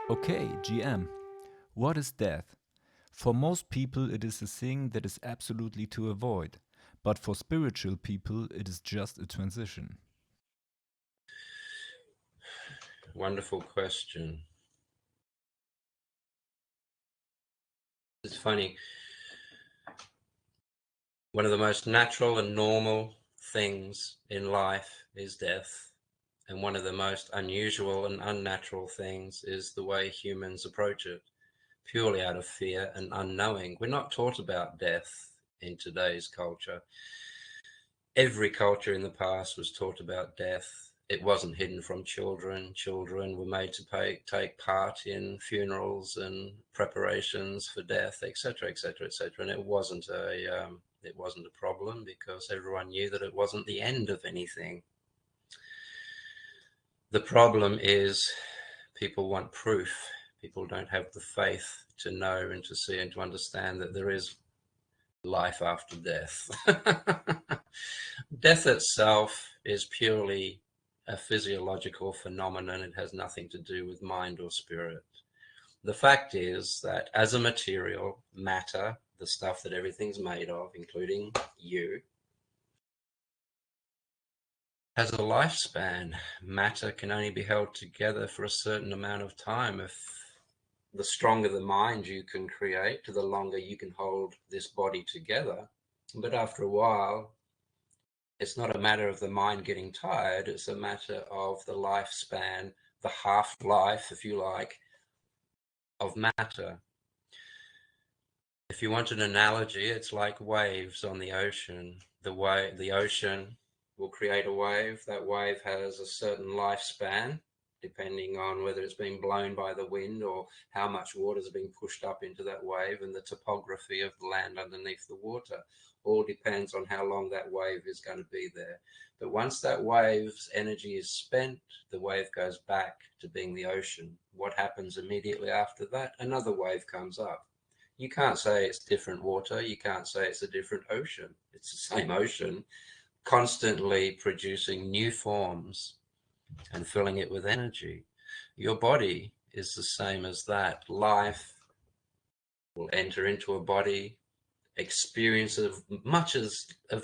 Okay, GM, what is death? For most people, it is a thing that is absolutely to avoid, but for spiritual people, it is just a transition. Wonderful question. It's funny. One of the most natural and normal things in life is death. And one of the most unusual and unnatural things is the way humans approach it, purely out of fear and unknowing. We're not taught about death in today's culture. Every culture in the past was taught about death. It wasn't hidden from children. Children were made to take part in funerals and preparations for death, etc., etc., etc. And it wasn't a problem because everyone knew that it wasn't the end of anything. The problem is people want proof. People don't have the faith to know and to see and to understand that there is life after death. Death itself is purely a physiological phenomenon. It has nothing to do with mind or spirit. The fact is that as a material, matter, the stuff that everything's made of, including you, has a lifespan. Matter can only be held together for a certain amount of time. If the stronger the mind you can create, the longer you can hold this body together. But after a while, it's not a matter of the mind getting tired, it's a matter of the lifespan, the half-life, if you like, of matter. If you want an analogy, it's like waves on the ocean. The ocean will create a wave. That wave has a certain lifespan, depending on whether it's being blown by the wind or how much water is being pushed up into that wave and the topography of the land underneath the water. All depends on how long that wave is going to be there. But once that wave's energy is spent, the wave goes back to being the ocean. What happens immediately after that? Another wave comes up. You can't say it's different water. You can't say it's a different ocean. It's the same ocean, constantly producing new forms and filling it with energy. Your body is the same as that. Life will enter into a body, experience as much of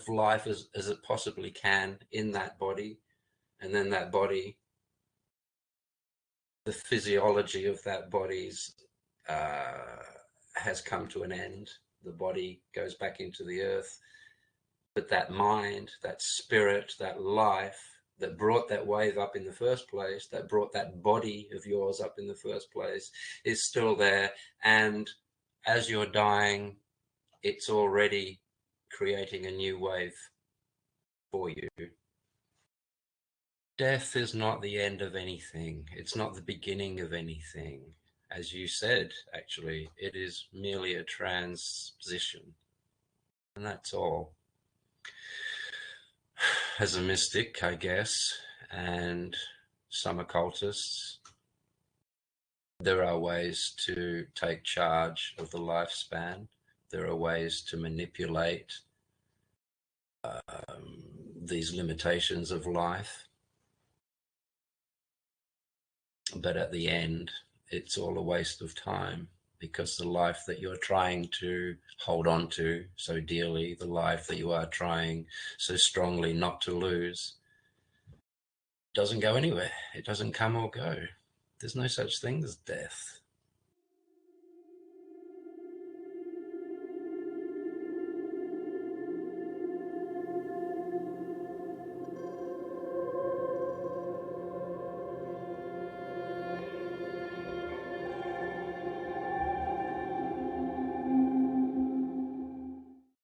life as it possibly can in that body, and then that body, the physiology of that body's uh, has come to an end. The body goes back into the earth, but that mind, that spirit, that life that brought that wave up in the first place, that brought that body of yours up in the first place, is still there. And as you're dying, it's already creating a new wave for you. Death is not the end of anything. It's not the beginning of anything. As you said, actually, it is merely a transition. And that's all. As a mystic, I guess, and some occultists, there are ways to take charge of the lifespan. There are ways to manipulate these limitations of life. But at the end, it's all a waste of time because the life that you're trying to hold on to so dearly, the life that you are trying so strongly not to lose, doesn't go anywhere. It doesn't come or go. There's no such thing as death.